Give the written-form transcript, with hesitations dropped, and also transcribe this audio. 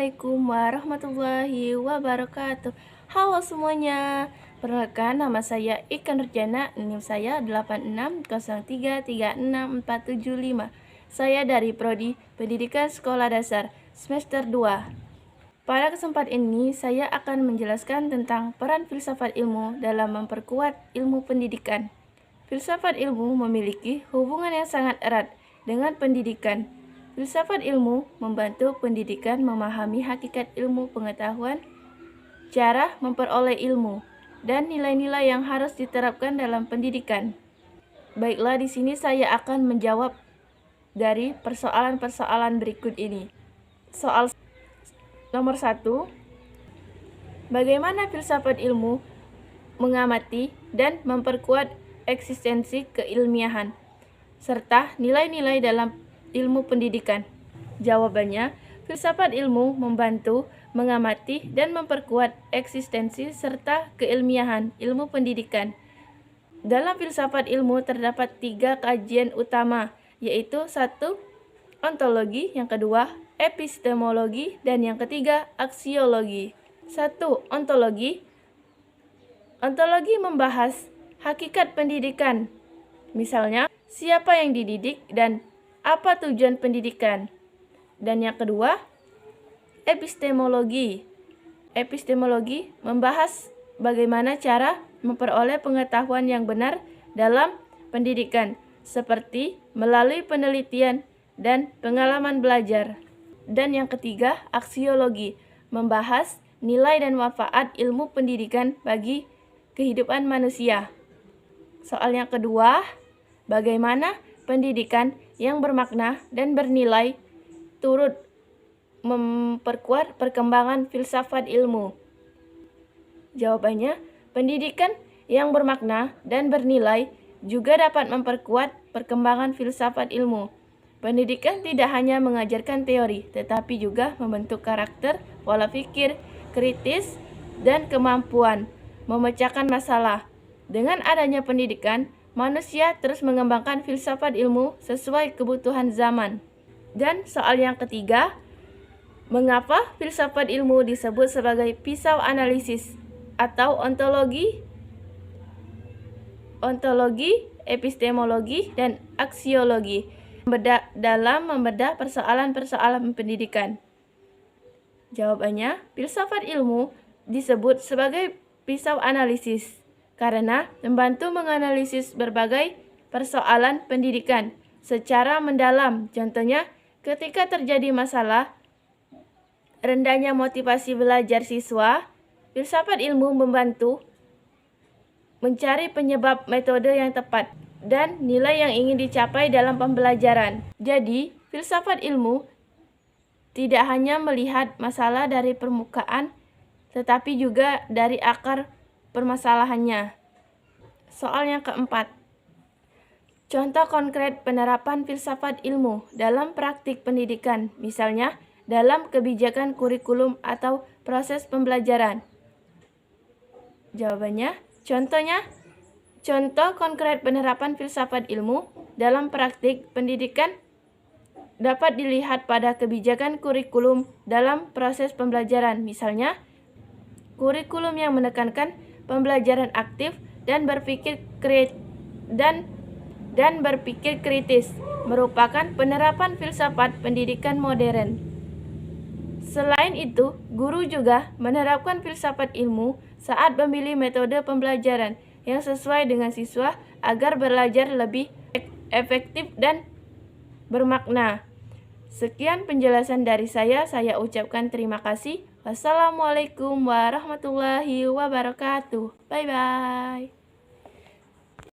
Assalamualaikum warahmatullahi wabarakatuh. Halo semuanya, perkenalkan nama saya Ika Nurjana, NIM saya 8603364775. Saya dari Prodi Pendidikan Sekolah Dasar semester 2. Pada kesempatan ini saya akan menjelaskan tentang peran filsafat ilmu dalam memperkuat ilmu pendidikan. Filsafat ilmu memiliki hubungan yang sangat erat dengan pendidikan. Filsafat ilmu membantu pendidikan memahami hakikat ilmu pengetahuan, cara memperoleh ilmu, dan nilai-nilai yang harus diterapkan dalam pendidikan. Baiklah, di sini saya akan menjawab dari persoalan-persoalan berikut ini. Soal nomor 1, bagaimana filsafat ilmu mengamati dan memperkuat eksistensi keilmiahan serta nilai-nilai dalam ilmu pendidikan? Jawabannya, filsafat ilmu membantu mengamati dan memperkuat eksistensi serta keilmiahan ilmu pendidikan. Dalam filsafat ilmu terdapat 3 kajian utama, yaitu 1. Ontologi, yang kedua epistemologi, dan yang ketiga aksiologi. 1. Ontologi. Ontologi membahas hakikat pendidikan, misalnya siapa yang dididik dan apa tujuan pendidikan. Dan yang kedua, epistemologi. Epistemologi membahas bagaimana cara memperoleh pengetahuan yang benar dalam pendidikan, seperti melalui penelitian dan pengalaman belajar. Dan yang ketiga, aksiologi, membahas nilai dan manfaat ilmu pendidikan bagi kehidupan manusia. Soal yang kedua, bagaimana pendidikan yang bermakna dan bernilai turut memperkuat perkembangan filsafat ilmu? Jawabannya, pendidikan yang bermakna dan bernilai juga dapat memperkuat perkembangan filsafat ilmu. Pendidikan tidak hanya mengajarkan teori, tetapi juga membentuk karakter, pola pikir, kritis, dan kemampuan memecahkan masalah. Dengan adanya pendidikan, manusia terus mengembangkan filsafat ilmu sesuai kebutuhan zaman. Dan soal yang ketiga, mengapa filsafat ilmu disebut sebagai pisau analisis atau ontologi, epistemologi, dan aksiologi dalam membedah persoalan-persoalan pendidikan? Jawabannya, filsafat ilmu disebut sebagai pisau analisis karena membantu menganalisis berbagai persoalan pendidikan secara mendalam. Contohnya, ketika terjadi masalah rendahnya motivasi belajar siswa, filsafat ilmu membantu mencari penyebab, metode yang tepat, dan nilai yang ingin dicapai dalam pembelajaran. Jadi, filsafat ilmu tidak hanya melihat masalah dari permukaan, tetapi juga dari akar permasalahannya. Soal yang keempat, contoh konkret penerapan filsafat ilmu dalam praktik pendidikan, misalnya dalam kebijakan kurikulum atau proses pembelajaran. Jawabannya, contoh konkret penerapan filsafat ilmu dalam praktik pendidikan dapat dilihat pada kebijakan kurikulum dalam proses pembelajaran, misalnya kurikulum yang menekankan pembelajaran aktif dan berpikir kritis merupakan penerapan filsafat pendidikan modern. Selain itu, guru juga menerapkan filsafat ilmu saat memilih metode pembelajaran yang sesuai dengan siswa agar belajar lebih efektif dan bermakna. Sekian penjelasan dari saya ucapkan terima kasih. Wassalamualaikum warahmatullahi wabarakatuh. Bye-bye.